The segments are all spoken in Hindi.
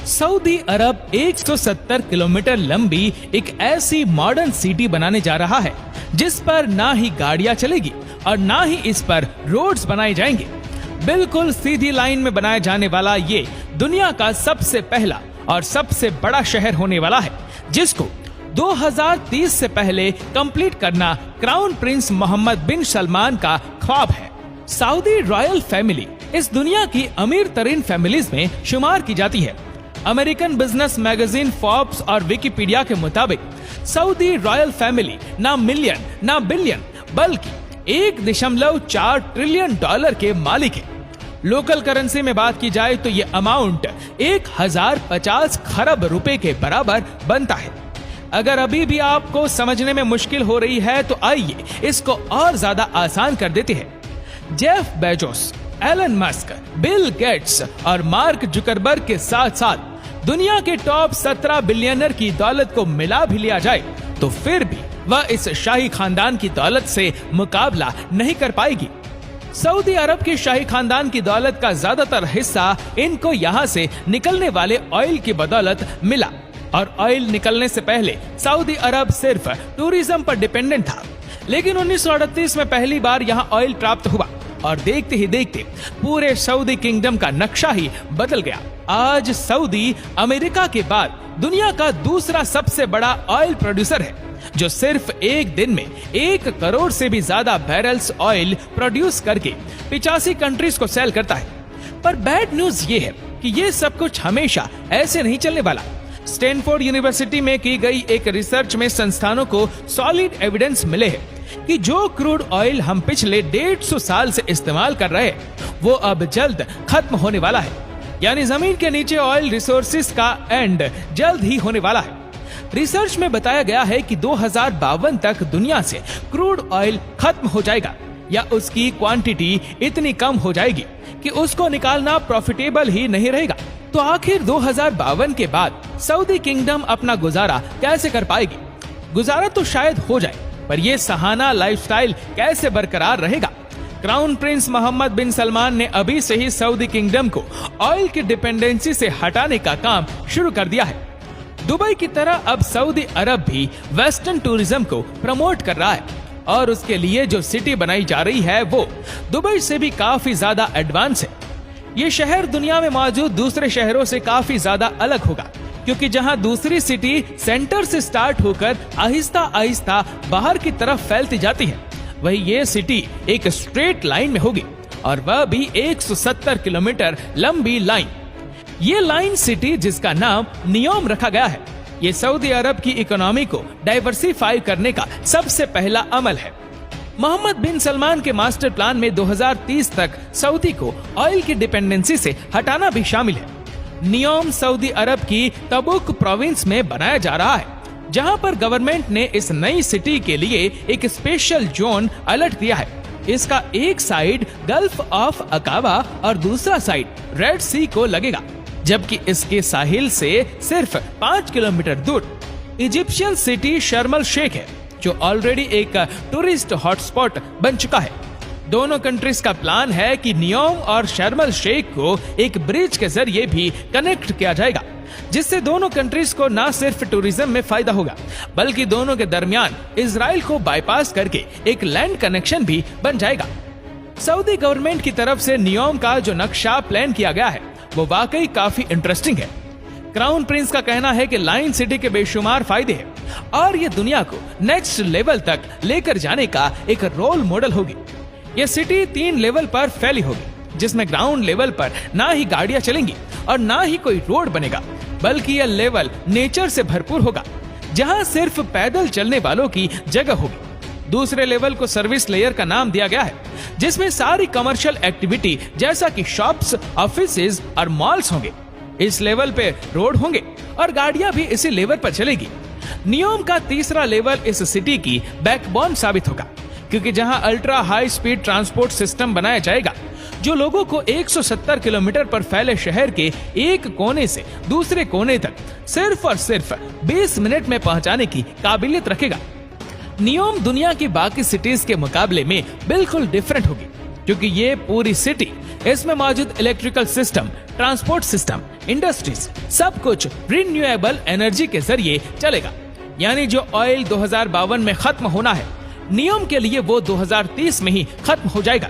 सऊदी अरब 170 किलोमीटर लंबी एक ऐसी मॉडर्न सिटी बनाने जा रहा है जिस पर ना ही गाड़ियां चलेगी और ना ही इस पर रोड्स बनाए जाएंगे। बिल्कुल सीधी लाइन में बनाया जाने वाला ये दुनिया का सबसे पहला और सबसे बड़ा शहर होने वाला है, जिसको 2030 से पहले कंप्लीट करना क्राउन प्रिंस मोहम्मद बिन सलमान का ख्वाब है। सऊदी रॉयल फैमिली इस दुनिया की अमीर तरीन फैमिलीज में शुमार की जाती है। अमेरिकन बिजनेस मैगजीन फोर्ब्स और विकिपीडिया के मुताबिक सऊदी रॉयल फैमिली ना मिलियन ना बिलियन बल्कि 1.4 ट्रिलियन डॉलर के मालिक है। लोकल करेंसी में बात की जाए तो ये अमाउंट 1050 खरब रुपए के बराबर बनता है। अगर अभी भी आपको समझने में मुश्किल हो रही है तो आइए इसको और ज्यादा आसान कर देते हैं। Jeff Bezos, Elon Musk, Bill Gates और मार्क जुकरबर्ग के साथ साथ दुनिया के टॉप 17 बिलियनर की दौलत को मिला भी लिया जाए तो फिर भी वह इस शाही खानदान की दौलत से मुकाबला नहीं कर पाएगी। सऊदी अरब के शाही खानदान की दौलत का ज्यादातर हिस्सा इनको यहाँ से निकलने वाले ऑयल की बदौलत मिला और ऑयल निकलने से पहले सऊदी अरब सिर्फ टूरिज्म पर डिपेंडेंट था, लेकिन 1938 में पहली बार यहाँ ऑयल प्राप्त हुआ और देखते ही देखते पूरे सऊदी किंगडम का नक्शा ही बदल गया। आज सऊदी अमेरिका के बाद दुनिया का दूसरा सबसे बड़ा ऑयल प्रोड्यूसर है, जो सिर्फ एक दिन में 1 करोड़ से भी ज्यादा बैरल्स ऑयल प्रोड्यूस करके 85 कंट्रीज को सेल करता है। पर बैड न्यूज ये है कि ये सब कुछ हमेशा ऐसे नहीं चलने वाला। स्टैनफोर्ड यूनिवर्सिटी में की गई एक रिसर्च में संस्थानों को सॉलिड एविडेंस मिले हैं कि जो क्रूड ऑयल हम पिछले 150 साल से इस्तेमाल कर रहे हैं वो अब जल्द खत्म होने वाला है, यानी जमीन के नीचे ऑयल रिसोर्सेज का एंड जल्द ही होने वाला है। रिसर्च में बताया गया है कि 2052 तक दुनिया से क्रूड ऑयल खत्म हो जाएगा या उसकी क्वांटिटी इतनी कम हो जाएगी कि उसको निकालना प्रॉफिटेबल ही नहीं रहेगा। तो आखिर 2052 के बाद सऊदी किंगडम अपना गुजारा कैसे कर पाएगी? गुजारा तो शायद हो जाए, पर यह सहाना लाइफस्टाइल कैसे बरकरार रहेगा? क्राउन प्रिंस मोहम्मद बिन सलमान ने अभी से ही सऊदी किंगडम को ऑयल की डिपेंडेंसी से हटाने का काम शुरू कर दिया है। दुबई की तरह अब सऊदी अरब भी वेस्टर्न टूरिज्म को प्रमोट कर रहा है और उसके लिए जो सिटी बनाई जा रही है वो दुबई से भी काफी ज्यादा एडवांस है। ये शहर दुनिया में मौजूद दूसरे शहरों से काफी ज्यादा अलग होगा, क्योंकि जहां दूसरी सिटी सेंटर से स्टार्ट होकर आहिस्ता आहिस्ता बाहर की तरफ फैलती जाती है, वही ये सिटी एक स्ट्रेट लाइन में होगी और वह भी 170 किलोमीटर लंबी लाइन। ये लाइन सिटी, जिसका नाम नियोम रखा गया है, ये सऊदी अरब की इकोनॉमी को डाइवर्सिफाई करने का सबसे पहला अमल है। मोहम्मद बिन सलमान के मास्टर प्लान में 2030 तक सऊदी को ऑयल की डिपेंडेंसी से हटाना भी शामिल है। नियोम सऊदी अरब की तबुक प्रोविंस में बनाया जा रहा है, जहां पर गवर्नमेंट ने इस नई सिटी के लिए एक स्पेशल जोन अलर्ट दिया है। इसका एक साइड गल्फ ऑफ अकाबा और दूसरा साइड रेड सी को लगेगा, जबकि इसके साहिल से सिर्फ 5 किलोमीटर दूर इजिप्शियन सिटी शर्म शेख है, जो ऑलरेडी एक टूरिस्ट हॉटस्पॉट बन चुका है। दोनों कंट्रीज का प्लान है कि नियोम और शर्म शेख को एक ब्रिज के जरिए भी कनेक्ट किया जाएगा, जिससे दोनों कंट्रीज को न सिर्फ टूरिज्म में फायदा होगा बल्कि दोनों के दरमियान इजराइल को बाईपास करके एक लैंड कनेक्शन भी बन जाएगा। सऊदी गवर्नमेंट की तरफ से नियोम का जो नक्शा प्लान किया गया है वो वाकई काफी इंटरेस्टिंग है। क्राउन प्रिंस का कहना है कि लाइन सिटी के बेशुमार फायदे हैं और ये दुनिया को नेक्स्ट लेवल तक लेकर जाने का एक रोल मॉडल होगी। ये सिटी 3 लेवल पर फैली होगी, जिसमें ग्राउंड लेवल पर ना ही गाड़ियां चलेंगी और ना ही कोई रोड बनेगा, बल्कि यह लेवल नेचर से भरपूर होगा, जहां सिर्फ पैदल चलने वालों की जगह होगी। दूसरे लेवल को सर्विस लेयर का नाम दिया गया है, जिसमें सारी कमर्शियल एक्टिविटी जैसा कि शॉप्स, ऑफिसेज और मॉल्स होंगे। इस लेवल पे रोड होंगे और गाड़ियां भी इसी लेवल पर चलेगी। नियोम का तीसरा लेवल इस सिटी की बैकबोन साबित होगा, क्योंकि जहां ultra high speed transport system बनाया जाएगा, जो लोगों को 170 किलोमीटर पर फैले शहर के एक कोने से दूसरे कोने तक सिर्फ और सिर्फ 20 मिनट में पहुंचाने की काबिलियत रखेगा। नियोम दुनिया की बाकी सिटीज के मुकाबले में बिल्कुल डिफरेंट होगी, क्योंकि ये पूरी सिटी, इसमें मौजूद electrical system, transport system, industries, सब कुछ रिन्यूएबल एनर्जी के जरिए चलेगा। यानी जो ऑयल 2052 में खत्म होना है, नियोम के लिए वो 2030 में ही खत्म हो जाएगा।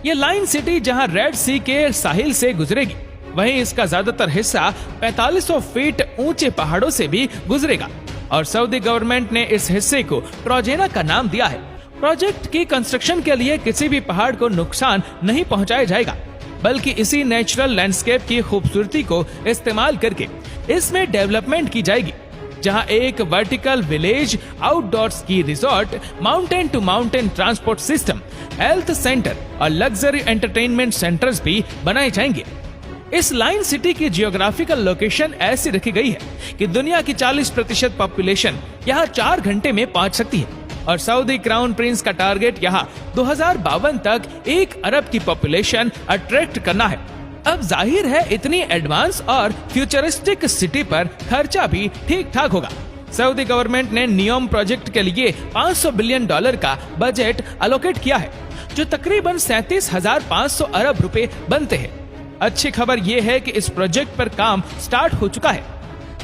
ये लाइन सिटी जहां रेड सी के साहिल से गुजरेगी, वहीं इसका ज्यादातर हिस्सा 4500 फीट ऊंचे पहाड़ों से भी गुजरेगा। और सऊदी गवर्नमेंट ने इस हिस्से को ट्रोजेना का नाम दिया है। प्रोजेक्ट की कंस्ट्रक्शन के लिए किसी भी पहाड़ को नुकसान नहीं पहुंचाया जाएगा, बल्कि इसी नेचुरल लैंडस्केप की खूबसूरती को इस्तेमाल करके इसमें डेवलपमेंट की जाएगी, जहां एक vertical village, outdoor ski resort, mountain to mountain transport system, health centre और लग्जरी एंटरटेनमेंट सेंटर्स भी बनाए जाएंगे। इस लाइन सिटी की जियोग्राफिकल लोकेशन ऐसी रखी गई है कि दुनिया की 40% पॉपुलेशन यहाँ 4 घंटे में पहुंच सकती है। और सऊदी क्राउन प्रिंस का टारगेट यहाँ 2052 तक 1 अरब की पॉपुलेशन अट्रैक्ट करना है। अब जाहिर है इतनी एडवांस और फ्यूचरिस्टिक सिटी पर खर्चा भी ठीक ठाक होगा। सऊदी गवर्नमेंट ने नियोम प्रोजेक्ट के लिए $500 बिलियन का बजट अलोकेट किया है, जो तकरीबन 37,500 अरब रुपए बनते हैं। अच्छी खबर ये है कि इस प्रोजेक्ट पर काम स्टार्ट हो चुका है।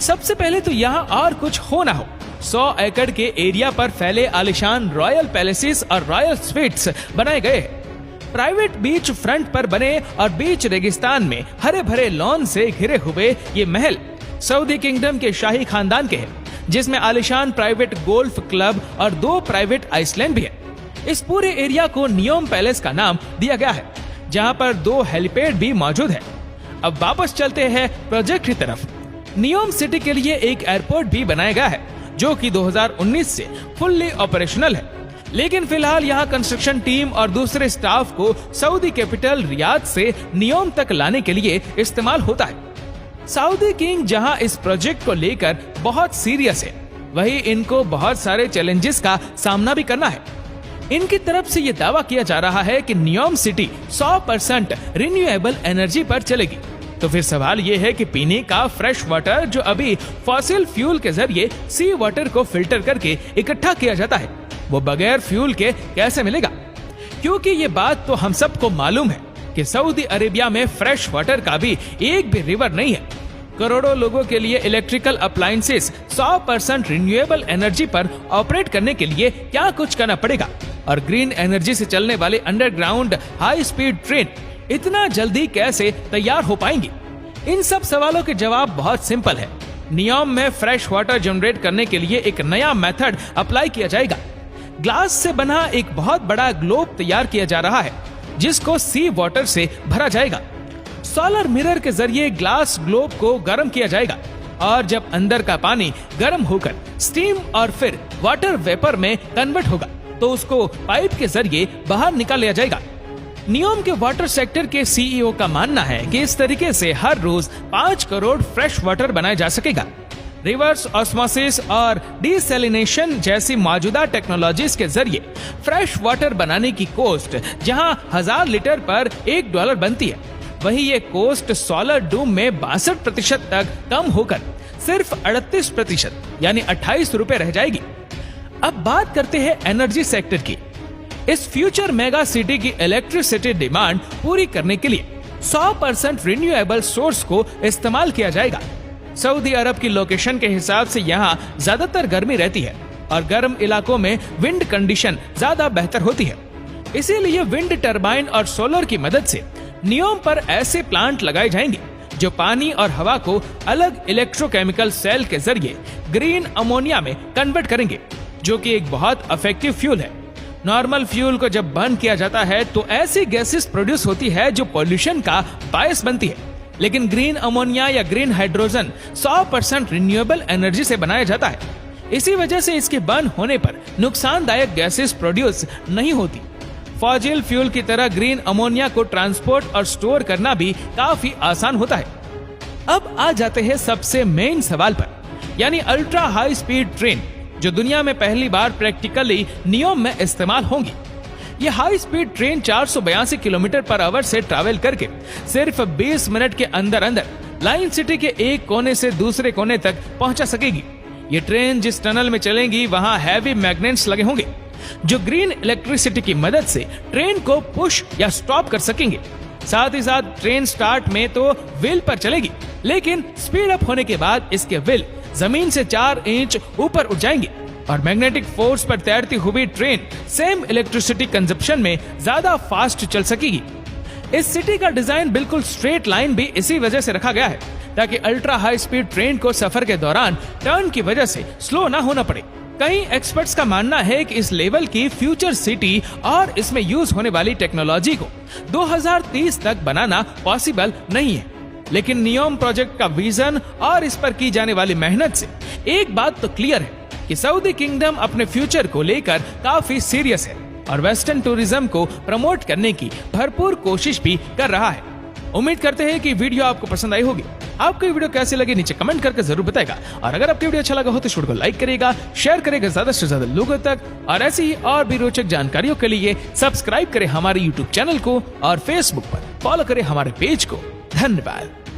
सबसे पहले तो यहाँ और कुछ हो ना हो, 100 एकड़ के एरिया पर फैले आलिशान रॉयल पैलेसेस और रॉयल स्वीट्स बनाए गए हैं। प्राइवेट बीच फ्रंट पर बने और बीच रेगिस्तान में हरे भरे लॉन से घिरे हुए ये महल सऊदी किंगडम के शाही खानदान के हैं, जिसमें आलिशान प्राइवेट गोल्फ क्लब और 2 प्राइवेट आइसलैंड भी है। इस पूरे एरिया को नियोम पैलेस का नाम दिया गया है, जहां पर 2 हेलीपैड भी मौजूद है। अब वापस चलते हैं प्रोजेक्ट की तरफ। नियोम सिटी के लिए एक एयरपोर्ट भी बनाया गया है, जो कि 2019 से फुल्ली ऑपरेशनल है। लेकिन फिलहाल यहाँ कंस्ट्रक्शन टीम और दूसरे स्टाफ को सऊदी कैपिटल रियाद से नियोम तक लाने के लिए इस्तेमाल होता है। सऊदी किंग जहाँ इस प्रोजेक्ट को लेकर बहुत सीरियस है, वहीं इनको बहुत सारे चैलेंजेस का सामना भी करना है। इनकी तरफ से ये दावा किया जा रहा है कि नियोम सिटी 100% रिन्यूएबल एनर्जी पर चलेगी। तो फिर सवाल ये है कि पीने का फ्रेश वाटर, जो अभी फॉसिल फ्यूल के जरिए सी वाटर को फिल्टर करके इकट्ठा किया जाता है, वो बगैर फ्यूल के कैसे मिलेगा? क्योंकि ये बात तो हम सबको मालूम है कि सऊदी अरेबिया में फ्रेश वाटर का भी एक भी रिवर नहीं है। करोड़ों लोगों के लिए इलेक्ट्रिकल अप्लायंसेस 100% रिन्यूएबल एनर्जी पर ऑपरेट करने के लिए क्या कुछ करना पड़ेगा, और ग्रीन एनर्जी से चलने वाले अंडरग्राउंड हाई स्पीड ट्रेन इतना जल्दी कैसे तैयार हो पाएंगी? इन सब सवालों के जवाब बहुत सिंपल है। नियोम में फ्रेश वाटर जनरेट करने के लिए एक नया मेथड अप्लाई किया जाएगा। ग्लास से बना एक बहुत बड़ा ग्लोब तैयार किया जा रहा है, जिसको सी वाटर से भरा जाएगा। सोलर मिरर के जरिए ग्लास ग्लोब को गर्म किया जाएगा, और जब अंदर का पानी गर्म होकर स्टीम और फिर वाटर वेपर में कन्वर्ट होगा, तो उसको पाइप के जरिए बाहर निकाल लिया जाएगा। नियोम के वाटर सेक्टर के सीईओ का मानना है कि इस तरीके से हर रोज 5 करोड़ फ्रेश वाटर बनाया जा सकेगा। रिवर्स ऑस्मोसिस और डिसैलिनेशन जैसी मौजूदा टेक्नोलॉजीज के जरिए फ्रेश वाटर बनाने की कॉस्ट जहां 1000 लीटर पर $1 बनती है, वहीं ये कॉस्ट सोलर डूम में 62% तक कम होकर सिर्फ 38% यानी 28 रुपए रह जाएगी। अब बात करते हैं एनर्जी सेक्टर की। इस फ्यूचर मेगा सिटी की इलेक्ट्रिसिटी डिमांड पूरी करने के लिए 100% रिन्यूएबल सोर्स को इस्तेमाल किया जाएगा। सऊदी अरब की लोकेशन के हिसाब से यहाँ ज्यादातर गर्मी रहती है, और गर्म इलाकों में विंड कंडीशन ज्यादा बेहतर होती है। इसीलिए विंड टरबाइन और सोलर की मदद से नियोम पर ऐसे प्लांट लगाए जाएंगे जो पानी और हवा को अलग इलेक्ट्रोकेमिकल सेल के जरिए ग्रीन अमोनिया में कन्वर्ट करेंगे, जो कि एक बहुत इफेक्टिव फ्यूल है। नॉर्मल फ्यूल को जब बर्न किया जाता है तो ऐसी गैसेस प्रोड्यूस होती है जो पॉल्यूशन का बायस बनती है, लेकिन ग्रीन अमोनिया या ग्रीन हाइड्रोजन 100% रिन्यूएबल एनर्जी से बनाया जाता है। इसी वजह से इसके बर्न होने पर नुकसानदायक गैसेस प्रोड्यूस नहीं होती। फॉजिल फ्यूल की तरह ग्रीन अमोनिया को ट्रांसपोर्ट और स्टोर करना भी काफी आसान होता है। अब आ जाते हैं सबसे मेन सवाल पर, यानी अल्ट्रा हाई स्पीड ट्रेन, जो दुनिया में पहली बार प्रैक्टिकली नियोम में इस्तेमाल होंगी। ये high speed train 482 kilometre per hour से ट्रैवल करके सिर्फ 20 मिनट के अंदर अंदर लाइन सिटी के एक कोने से दूसरे कोने तक पहुंचा सकेगी। ये ट्रेन जिस टनल में चलेंगी वहां हैवी मैग्नेट्स लगे होंगे, जो ग्रीन इलेक्ट्रिसिटी की मदद से ट्रेन को पुश या स्टॉप कर सकेंगे। साथ ही साथ ट्रेन स्टार्ट में तो व्हील पर चलेगी, लेकिन स्पीड अप होने के बाद इसके व्हील जमीन से 4 इंच ऊपर उठ जाएंगे और मैग्नेटिक फोर्स पर तैरती हुई ट्रेन सेम इलेक्ट्रिसिटी कंजप्शन में ज्यादा फास्ट चल सकेगी। इस सिटी का डिजाइन बिल्कुल स्ट्रेट लाइन भी इसी वजह से रखा गया है ताकि अल्ट्रा हाई स्पीड ट्रेन को सफर के दौरान टर्न की वजह से स्लो ना होना पड़े। कई एक्सपर्ट्स का मानना है कि इस लेवल की फ्यूचर सिटी और इसमें यूज होने वाली टेक्नोलॉजी को 2030 तक बनाना पॉसिबल नहीं है, लेकिन नियोम प्रोजेक्ट का विजन और इस पर की जाने वाली मेहनत से एक बात तो क्लियर है कि सऊदी किंगडम अपने फ्यूचर को लेकर काफी सीरियस है और वेस्टर्न टूरिज्म को प्रमोट करने की भरपूर कोशिश भी कर रहा है। उम्मीद करते हैं कि वीडियो आपको पसंद आई होगी। आपको ये वीडियो कैसी लगी नीचे कमेंट करके जरूर बताएगा और अगर आपको वीडियो अच्छा लगा हो तो वीडियो को लाइक करेगा, शेयर करेगा ज्यादा से ज्यादा लोगों तक और ऐसी ही और भी रोचक जानकारियों के लिए सब्सक्राइब करें हमारे यूट्यूब चैनल को और फेसबुक पर फॉलो करें हमारे पेज को। धन्यवाद।